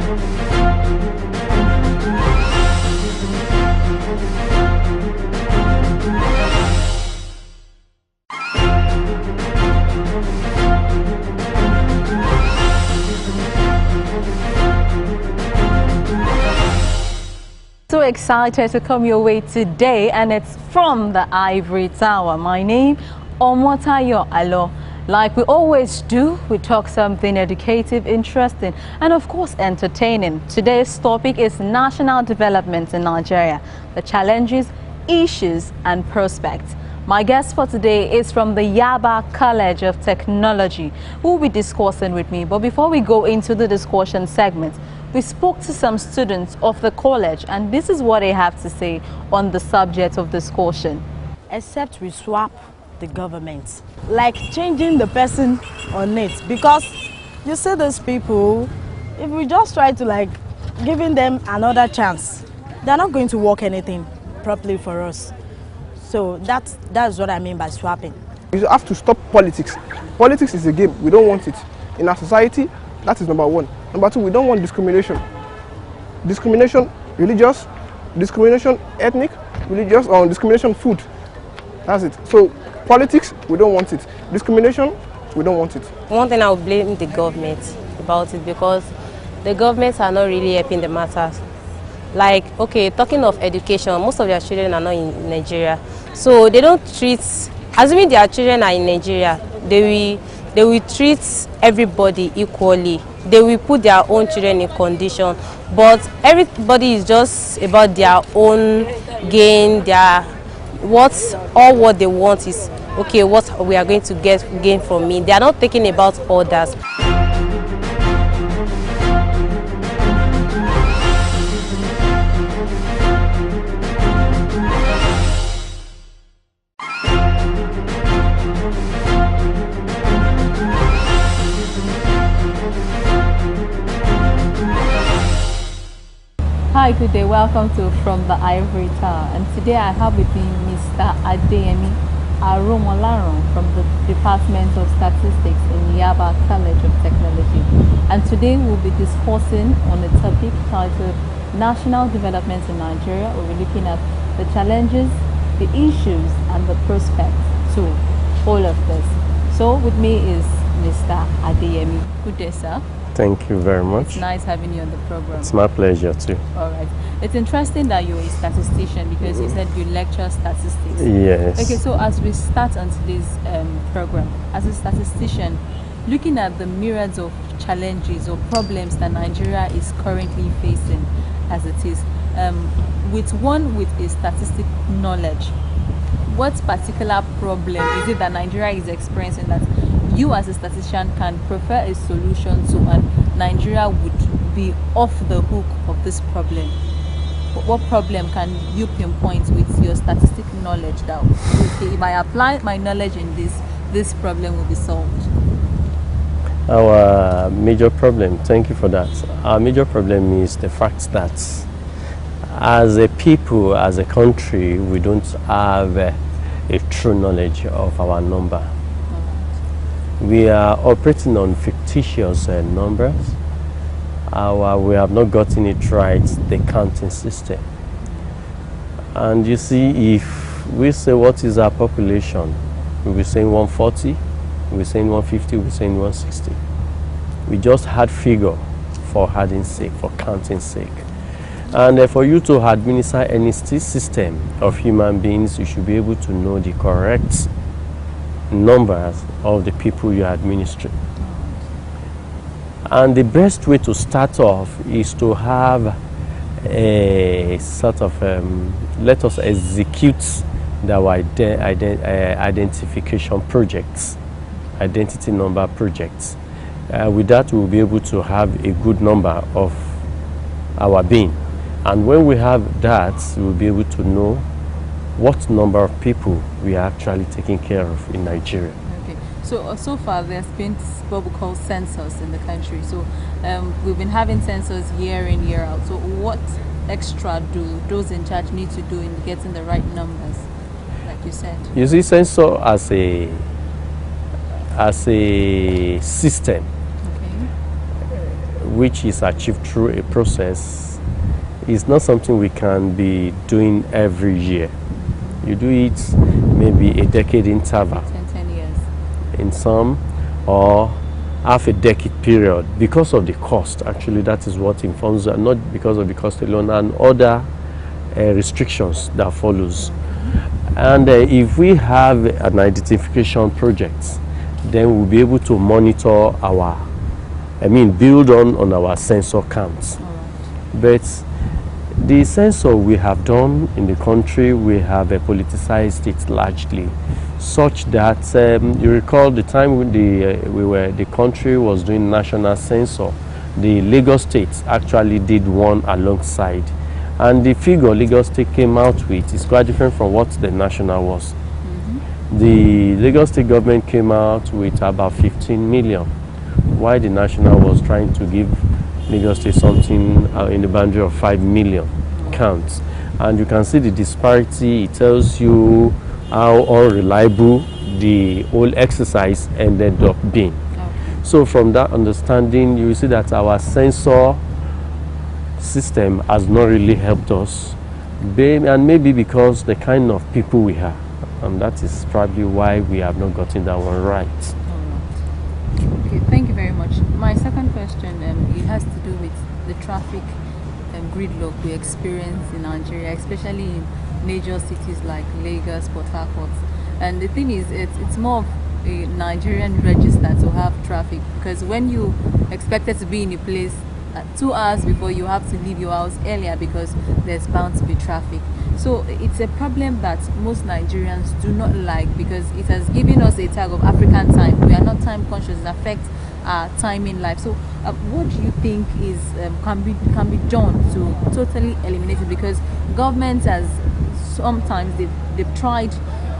So excited to come your way today, and it's from the Ivory Tower. My name, Omotayo Alo. Like we always do, we talk something educative, interesting, and of course entertaining. Today's topic is national development in Nigeria, the challenges, issues, and prospects. My guest for today is from the Yaba College of Technology, who will be discussing with me. But before we go into the discussion segment, we spoke to some students of the college, and this is what they have to say on the subject of discussion. Except we swap the government, like changing the person on it, because you see these people, if we just try to like giving them another chance, they're not going to work anything properly for us. So that's what I mean by swapping. We have to stop politics. Politics is a game. We don't want it in our society. That is number one. Number two, we don't want discrimination. Discrimination, religious, discrimination, ethnic, religious, or discrimination, food. That's it. So politics, we don't want it. Discrimination, we don't want it. One thing I would blame the government about it, because the governments are not really helping the matters. Like, okay, talking of education, most of their children are not in Nigeria. So they don't treat, assuming their children are in Nigeria, they will treat everybody equally. They will put their own children in condition. But everybody is just about their own gain, all what they want is, okay, what we are going to gain from me. They are not thinking about others. Hi, good day. Welcome to From the Ivory Tower. And today I have with me Mr. Adeyemi Aromolaron from the Department of Statistics in Yaba College of Technology. And today we'll be discussing on a topic titled National Development in Nigeria. We'll be looking at the challenges, the issues, and the prospects to all of this. So with me is Mr. Adeyemi. Good day, sir. Thank you very much. It's nice having you on the program. It's my pleasure too. All right. It's interesting that you're a statistician, because you said you lecture statistics. Yes. Okay, so as we start on today's program, as a statistician, looking at the myriads of challenges or problems that Nigeria is currently facing as it is, with a statistic knowledge, what particular problem is it that Nigeria is experiencing that you as a statistician can prefer a solution to, and Nigeria would be off the hook of this problem? What problem can you pinpoint with your statistic knowledge that, okay, if I apply my knowledge in this problem will be solved? Our major problem, thank you for that. Our major problem is the fact that as a people, as a country, we don't have a true knowledge of our number. We are operating on fictitious numbers. We have not gotten it right, the counting system. And you see, if we say what is our population, we'll be saying 140, we'll be saying 150, we'll be saying 160. We just had figure for adding sake, for counting sake. And for you to administer any system of human beings, you should be able to know the correct numbers of the people you are administering. And the best way to start off is to have a sort of, let us execute our identification projects, identity number projects. With that, we'll be able to have a good number of our being. And when we have that, we'll be able to know what number of people we are actually taking care of in Nigeria. Okay, so far there's been what we call census in the country. So we've been having census year in, year out. So what extra do those in charge need to do in getting the right numbers, like you said? You see, census as a system, which is achieved through a process, is not something we can be doing every year. You do it maybe a decade interval 10 years in some, or half a decade period, because of the cost. Actually, that is what informs, not because of the cost alone, and other restrictions that follows. And if we have an identification project, then we'll be able to monitor our, build on our sensor counts. But the sensor we have done in the country, we have politicized it largely, such that you recall the time when the country was doing national censor, the Lagos State actually did one alongside, and the figure Lagos State came out with is quite different from what the national was. The Lagos State government came out with about 15 million, while the national was trying to give Lagos State something in the boundary of 5 million counts. And you can see the disparity. It tells you how unreliable the whole exercise ended up being. So from that understanding, you see that our sensor system has not really helped us, and maybe because the kind of people we have, and that is probably why we have not gotten that one right. Okay, thank you very much. My second question, it has to do with the traffic gridlock we experience in Nigeria, especially in major cities like Lagos, Port Harcourt. And the thing is, it's more of a Nigerian register to have traffic, because when you expected to be in a place 2 hours before, you have to leave your house earlier because there's bound to be traffic. So it's a problem that most Nigerians do not like, because it has given us a tag of African time. We are not time conscious. It affects our time in life. So what do you think is can be done to totally eliminate it? Because government has sometimes they've tried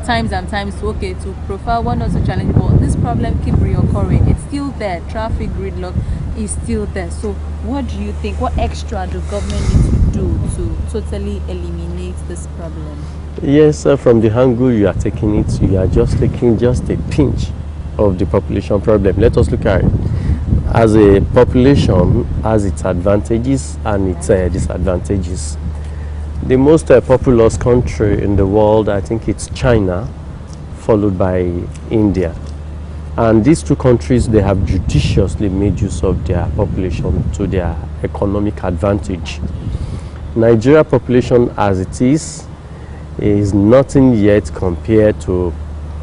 times and times to profile one or two challenges, but this problem keep reoccurring. It's still there. Traffic gridlock is still there. So what do you think? What extra do government need to do to totally eliminate this problem? Yes, from the angle you are taking it, you are just taking just a pinch of the population problem. Let us look at it. As a population has its advantages and its disadvantages. The most populous country in the world, I think it's China, followed by India. And these two countries, they have judiciously made use of their population to their economic advantage. Nigeria population as it is nothing yet compared to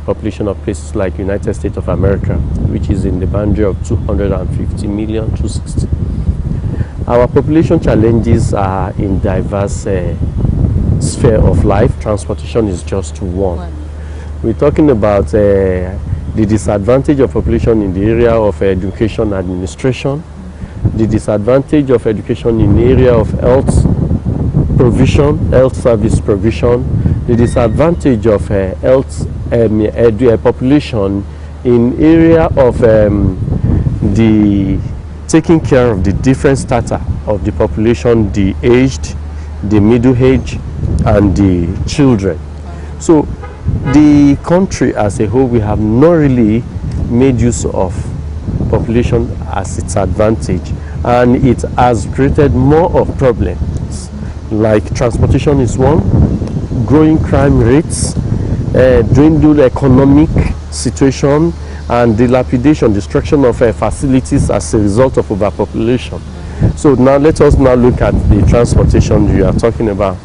population of places like United States of America, which is in the boundary of 250 million, 260. Our population challenges are in diverse sphere of life. Transportation is just one. We're talking about the disadvantage of population in the area of education administration, the disadvantage of education in the area of health provision, health service provision, the disadvantage of health population in area of the taking care of the different strata of the population, the aged, the middle age, and the children. So the country as a whole, we have not really made use of population as its advantage, and it has created more of problems like transportation is one, growing crime rates, dwindled economic situation, and dilapidation, destruction of facilities as a result of overpopulation. So now let us now look at the transportation you are talking about.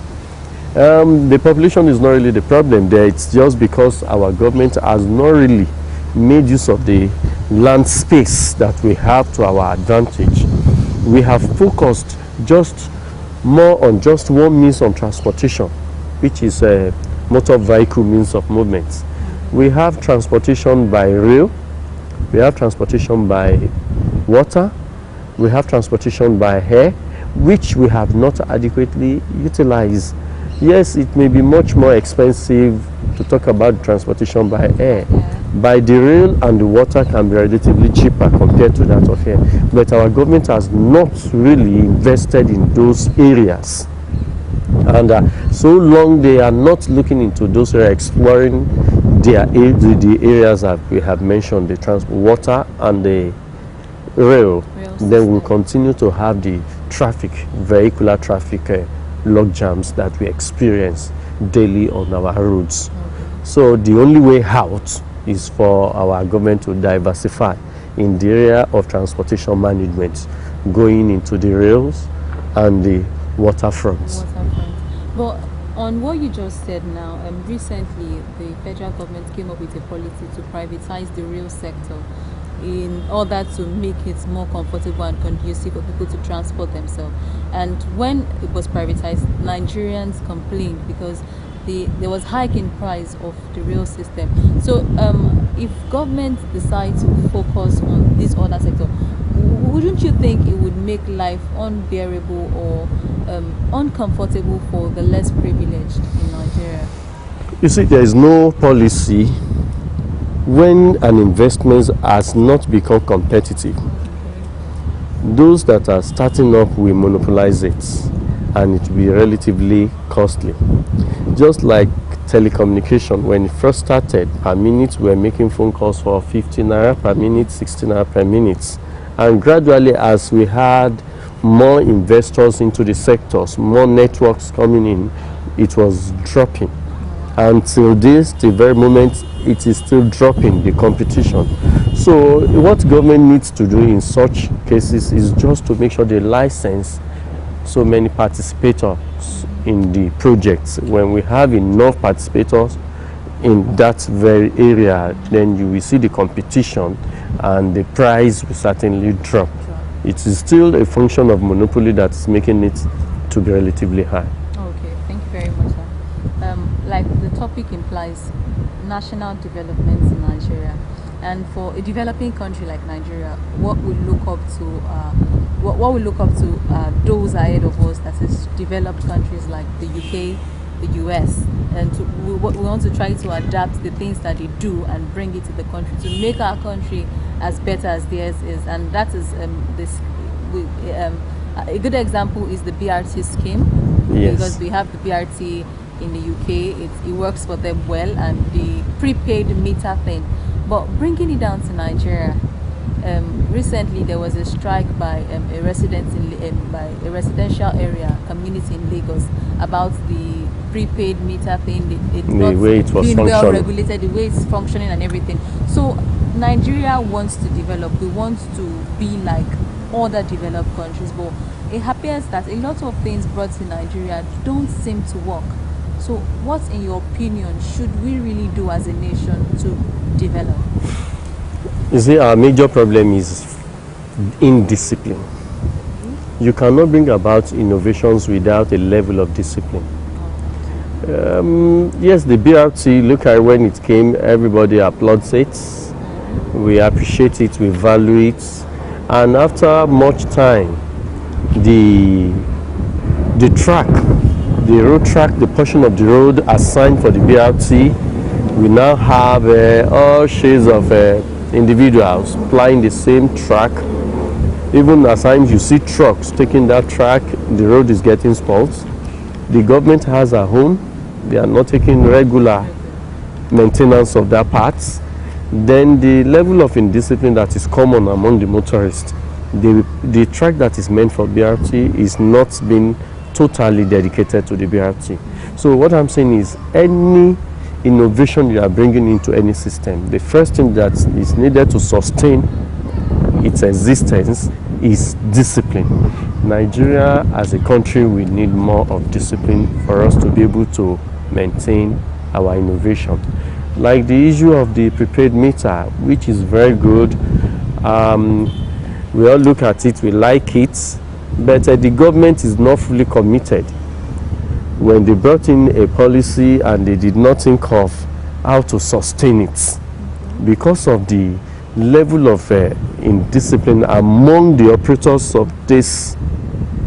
The population is not really the problem there. It's just because our government has not really made use of the land space that we have to our advantage. We have focused just more on just one means of transportation, which is a motor vehicle means of movement. We have transportation by rail, we have transportation by water, we have transportation by air, which we have not adequately utilized. Yes, it may be much more expensive to talk about transportation by air. By the rail and the water can be relatively cheaper compared to that of air. But our government has not really invested in those areas. And so long they are not looking into those areas, exploring the areas that we have mentioned, the water and the rail. then we'll continue to have the vehicular traffic log jams that we experience daily on our roads. So the only way out is for our government to diversify in the area of transportation management, going into the rails and the waterfronts. But on what you just said now, recently the federal government came up with a policy to privatize the rail sector in order to make it more comfortable and conducive for people to transport themselves. And when it was privatized, Nigerians complained because there was hike in price of the rail system. So if government decides to focus on this other sector, wouldn't you think it would make life unbearable or uncomfortable for the less privileged in Nigeria? You see, there is no policy when an investment has not become competitive. Those that are starting up will monopolize it, and it will be relatively costly. Just like telecommunication, when it first started, per minute we were making phone calls for 50 naira per minute, 60 naira per minute. And gradually, as we had more investors into the sectors, more networks coming in, it was dropping. Until the very moment, it is still dropping, the competition. So what government needs to do in such cases is just to make sure they license so many participators in the projects. When we have enough participators in that very area, then you will see the competition and the price will certainly drop. It is still a function of monopoly that's making it to be relatively high. Okay, thank you very much, sir. Like the topic implies, national developments in Nigeria, and for a developing country like Nigeria, what we look up to those ahead of us, that is developed countries like the UK, the US, and we want to try to adapt the things that they do and bring it to the country to make our country as better as theirs is. And that is a good example is the BRT scheme. Yes. Because we have the BRT in the UK, it works for them well, and the prepaid meter thing. But bringing it down to Nigeria, recently there was a strike by a residential area community in Lagos about the prepaid meter thing. The way it was being well functioning. regulated, the way it's functioning and everything. So Nigeria wants to develop. We want to be like other developed countries, but it appears that a lot of things brought to Nigeria don't seem to work. So what, in your opinion, should we really do as a nation to develop? You see, our major problem is indiscipline. You cannot bring about innovations without a level of discipline. Yes, the BRT, look at when it came, everybody applauds it. We appreciate it, we value it. And after much time, the road track, the portion of the road assigned for the BRT, we now have all shades of individuals plying the same track. Even at times you see trucks taking that track, the road is getting spoiled. The government has a own, they are not taking regular maintenance of that part. Then the level of indiscipline that is common among the motorists, the track that is meant for BRT is not being totally dedicated to the BRT. So what I'm saying is, any innovation you are bringing into any system, the first thing that is needed to sustain its existence is discipline. Nigeria as a country, we need more of discipline for us to be able to maintain our innovation. Like the issue of the prepaid meter, which is very good. We all look at it, we like it, but the government is not fully committed. When they brought in a policy and they did not think of how to sustain it, because of the level of indiscipline among the operators of this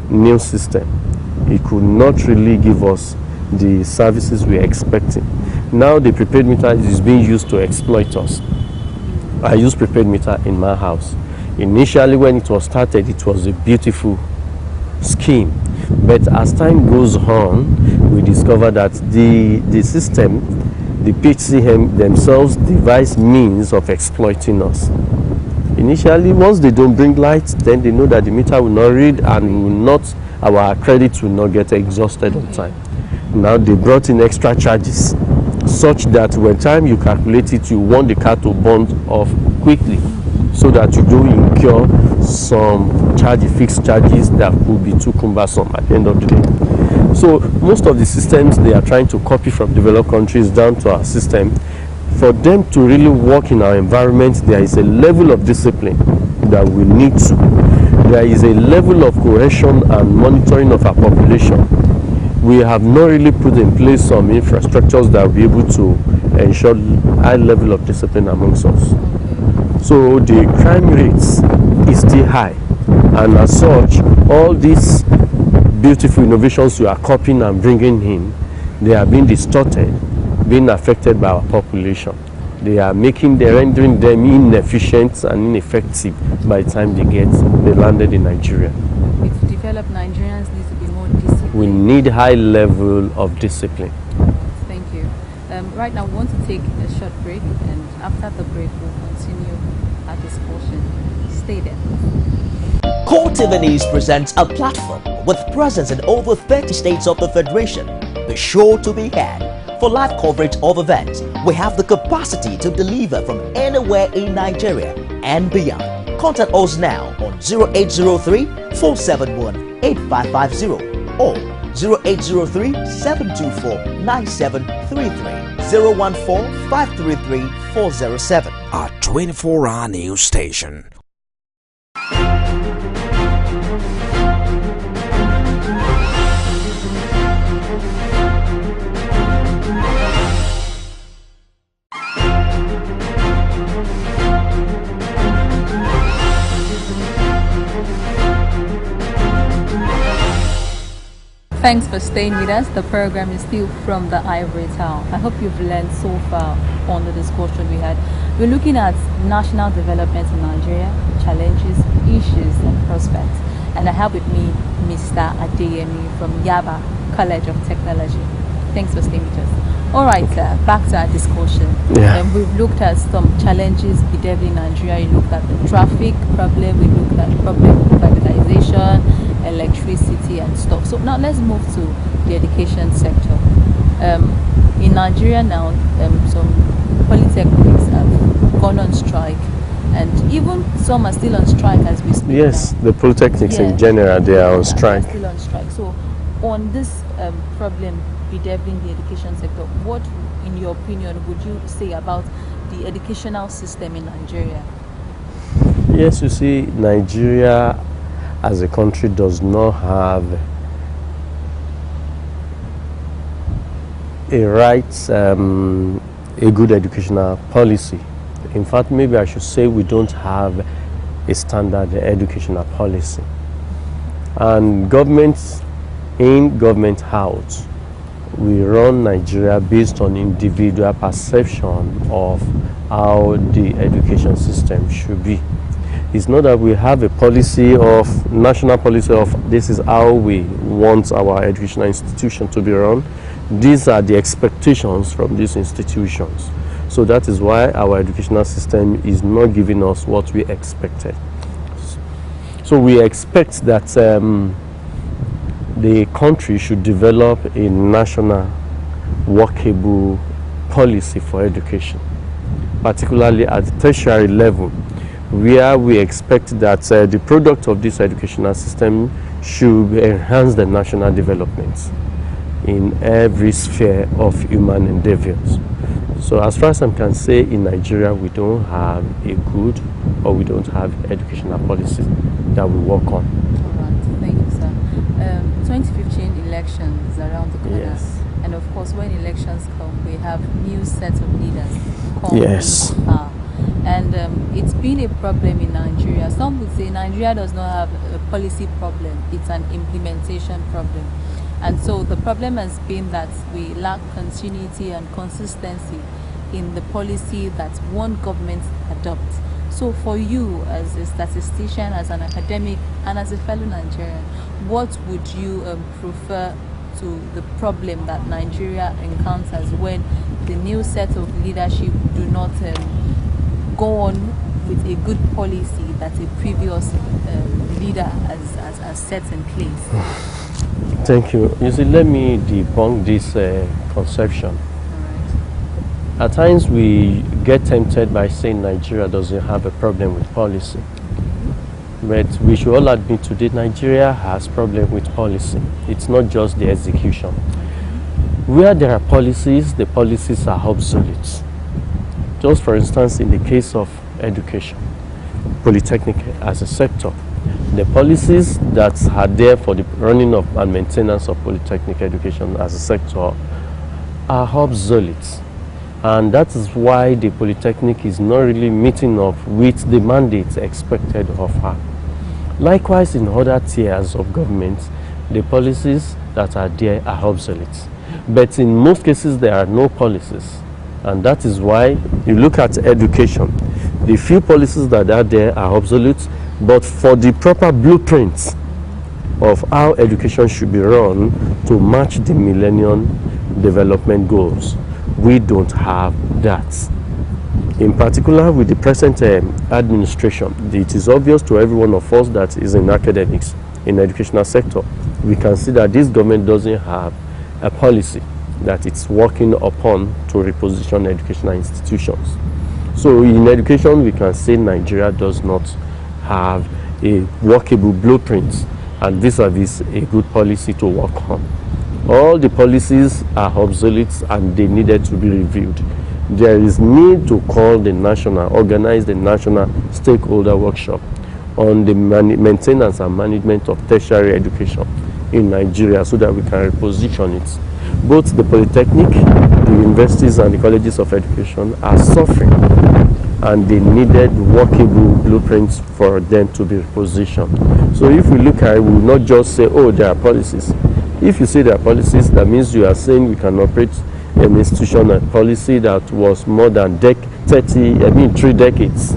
new system, it could not really give us the services we are expecting. Now the prepaid meter is being used to exploit us. I use prepaid meter in my house. Initially, when it was started, it was a beautiful scheme. But as time goes on, we discover that the system, the PHCM themselves devise means of exploiting us. Initially, once they don't bring light, then they know that the meter will not read and will not, our credits will not get exhausted on time. Now they brought in extra charges, such that when time you calculate it, you want the car to burn off quickly, so that you don't incur some fixed charges that could be too cumbersome at the end of the day. So most of the systems they are trying to copy from developed countries down to our system. For them to really work in our environment, there is a level of discipline that we need to. There is a level of cohesion and monitoring of our population. We have not really put in place some infrastructures that will be able to ensure high level of discipline amongst us. So the crime rates is still high, and as such, all these beautiful innovations we are copying and bringing in, they are being distorted, being affected by our population. They are rendering them inefficient and ineffective by the time they landed in Nigeria. To develop, Nigerians need to be more disciplined. We need high level of discipline. Thank you. Right now, we want to take a short break, and after the break, we'll continue our discussion. Stay there. Core TV News presents a platform with presence in over 30 states of the Federation. Be sure to be had. For live coverage of events, we have the capacity to deliver from anywhere in Nigeria and beyond. Contact us now on 0803 471 8550 or 0803 724 9733 014 533 407. Our 24-hour news station. Thanks for staying with us. The program is still from the Ivory Tower. I hope you've learned so far on the discussion we had. We're looking at national development in Nigeria, challenges, issues, and prospects. And I have with me Mr. Adeyemi from Yaba College of Technology. Thanks for staying with us. All right, back to our discussion. We've looked at some challenges bedeviling Nigeria. You looked at the traffic problem. We looked at the problem of privatization, electricity, and stuff. So now let's move to the education sector. In Nigeria now, some polytechnics have gone on strike, and even some are still on strike as we speak. Yes, now. The polytechnics in general, they are on strike. Still on strike. So on this problem bedeviling the education sector, what, in your opinion, would you say about the educational system in Nigeria? Yes, you see, Nigeria as a country does not have a good educational policy. In fact, maybe I should say we don't have a standard educational policy. And government in, government out, we run Nigeria based on individual perception of how the education system should be. It's not that we have a policy of, national policy of this is how we want our educational institution to be run. These are the expectations from these institutions. So that is why our educational system is not giving us what we expected. So we expect that the country should develop a national workable policy for education, particularly at the tertiary level, where we expect that the product of this educational system should enhance the national development in every sphere of human endeavors. So as far as I can say, in Nigeria, we don't have a good, or we don't have educational policy that we work on. All right, thank you, sir. 2015 elections around the corner. Yes. And of course, when elections come, we have new sets of leaders come Yes. into power. And it's been a problem in Nigeria. Some would say Nigeria does not have a policy problem, it's an implementation problem. And so the problem has been that we lack continuity and consistency in the policy that one government adopts. So for you, as a statistician, as an academic, and as a fellow Nigerian, what would you prefer to the problem that Nigeria encounters when the new set of leadership do not go on with a good policy that a previous leader has set in place? Thank you. You see, let me debunk this conception. At times we get tempted by saying Nigeria doesn't have a problem with policy. But we should all admit today Nigeria has problem with policy. It's not just the execution. Where there are policies, the policies are obsolete. Just for instance, in the case of education, polytechnic as a sector, the policies that are there for the running of and maintenance of polytechnic education as a sector are obsolete. And that is why the polytechnic is not really meeting up with the mandates expected of her. Likewise, in other tiers of government, the policies that are there are obsolete. But in most cases, there are no policies. And that is why you look at education. The few policies that are there are obsolete, but for the proper blueprints of how education should be run to match the Millennium Development Goals, we don't have that. In particular, with the present administration, it is obvious to every one of us that is in academics, in the educational sector. We can see that this government doesn't have a policy that it's working upon to reposition educational institutions. So in education, we can say Nigeria does not have a workable blueprint and vis-a-vis a good policy to work on. All the policies are obsolete and they needed to be reviewed. There is need to organize the national stakeholder workshop on the maintenance and management of tertiary education in Nigeria so that we can reposition it. Both the polytechnic, the universities and the colleges of education are suffering and they needed workable blueprints for them to be repositioned. So if we look at it, we will not just say, oh, there are policies. If you say there are policies, that means you are saying we can operate an institution and policy that was more than 3 decades,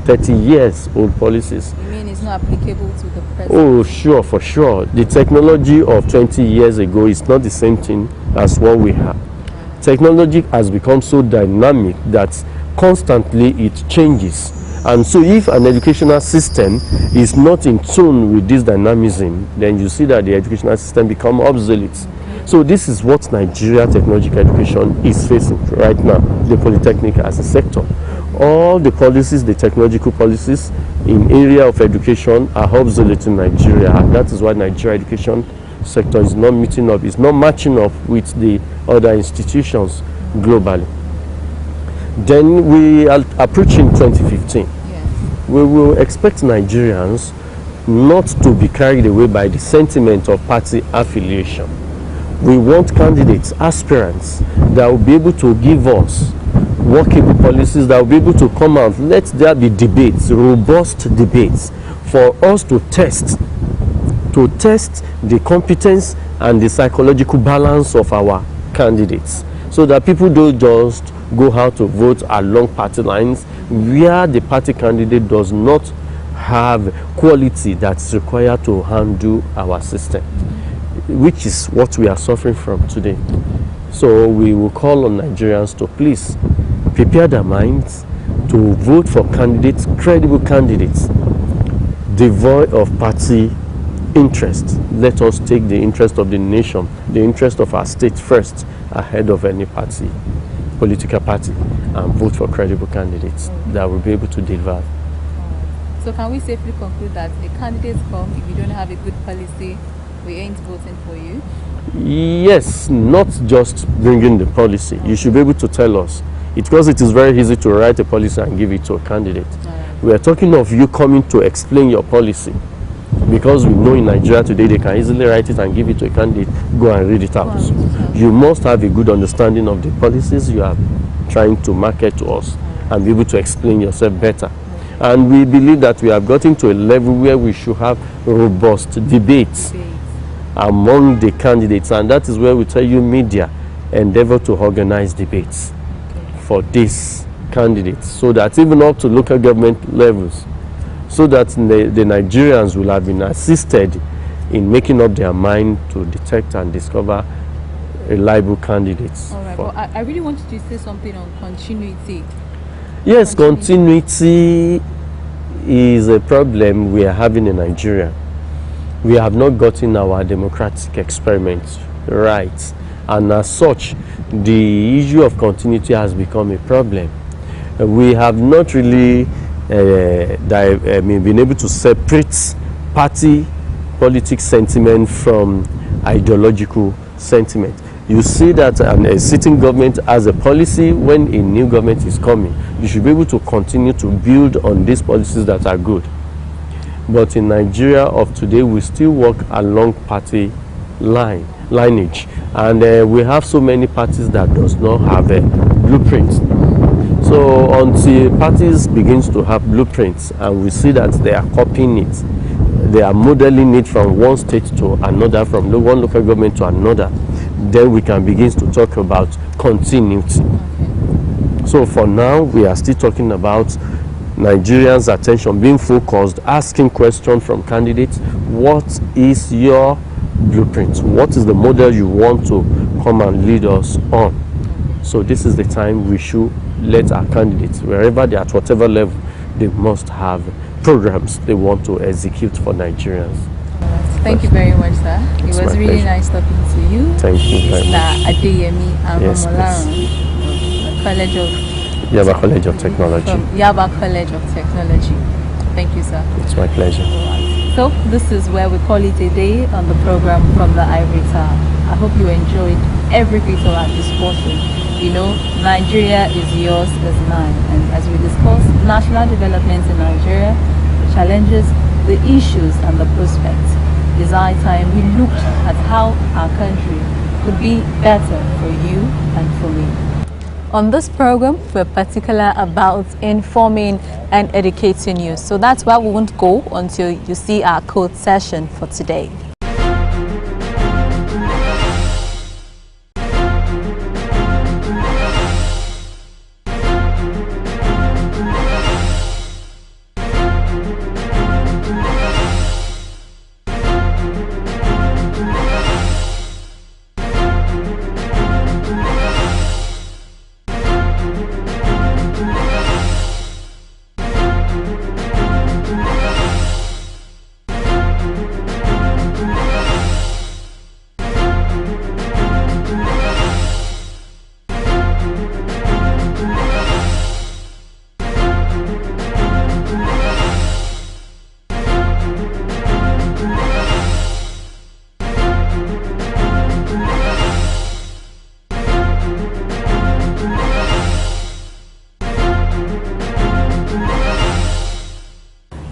30 years old policies. You mean it's not applicable to the present? Oh, sure, for sure. The technology of 20 years ago is not the same thing as what we have. Technology has become so dynamic that constantly it changes. And so if an educational system is not in tune with this dynamism, then you see that the educational system becomes obsolete. So this is what Nigeria technological education is facing right now, the polytechnic as a sector. All the policies, the technological policies in area of education are obsolete in Nigeria, and that is why Nigeria education sector is not meeting up, is not matching up with the other institutions globally. Then we are approaching 2015. Yes. We will expect Nigerians not to be carried away by the sentiment of party affiliation. We want candidates, aspirants that will be able to give us workable policies, that will be able to come out. Let there be debates, robust debates, for us to test the competence and the psychological balance of our candidates, so that people don't just go out to vote along party lines where the party candidate does not have quality that's required to handle our system, which is what we are suffering from today. So we will call on Nigerians to please prepare their minds to vote for candidates, credible candidates, devoid of party interest. Let us take the interest of the nation, the interest of our state first, ahead of any party, political party, and vote for credible candidates that will be able to deliver. So can we safely conclude that the candidates come, if you don't have a good policy, we ain't voting for you? Yes, not just bringing the policy. You should be able to tell us. Because it is very easy to write a policy and give it to a candidate. We are talking of you coming to explain your policy. Because we know in Nigeria today they can easily write it and give it to a candidate, go and read it out. You must have a good understanding of the policies you are trying to market to us and be able to explain yourself better. And we believe that we have gotten to a level where we should have robust debates among the candidates, and that is where we tell you media endeavor to organize debates for these candidates, so that even up to local government levels, so that the Nigerians will have been assisted in making up their mind to detect and discover reliable candidates. All right, but I really wanted to say something on continuity. Yes, continuity is a problem we are having in Nigeria. We have not gotten our democratic experiment right, and as such, the issue of continuity has become a problem. We have not really been able to separate party politics sentiment from ideological sentiment. You see that a sitting government has a policy. When a new government is coming, you should be able to continue to build on these policies that are good. But in Nigeria of today, we still work along party lineage, and we have so many parties that does not have a blueprint. So until parties begins to have blueprints and we see that they are copying it, they are modeling it from one state to another, from one local government to another, then we can begin to talk about continuity. So for now, we are still talking about Nigerians' attention being focused, asking questions from candidates. What is your blueprint? What is the model you want to come and lead us on? So this is the time we should let our candidates, wherever they are, at whatever level, they must have programs they want to execute for Nigerians. Thank you very much, sir. It was really pleasure. nice talking to you. Thank you very much. Mr. Adeyemi Yes, Amomolaran, College of Yaba College of Technology. From Yaba College of Technology. Thank you, sir. It's my pleasure. So this is where we call it a day on the program from the Ivory Tower. I hope you enjoyed every bit of our discussion. You know, Nigeria is yours, is mine. And as we discuss national developments in Nigeria, the challenges, the issues and the prospects, it's high time we looked at how our country could be better for you and for me. On this program, we're particular about informing and educating you. So that's why we won't go until you see our code session for today.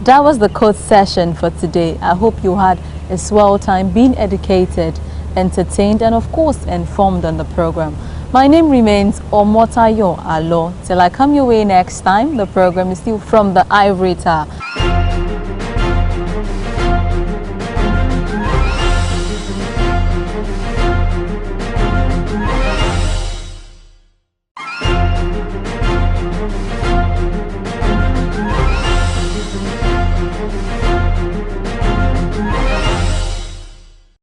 That was the code session for today. I hope you had a swell time being educated, entertained, and of course informed on the program. My name remains Omotayo Alo. Till I come your way next time, the program is still from the Ivory Tower.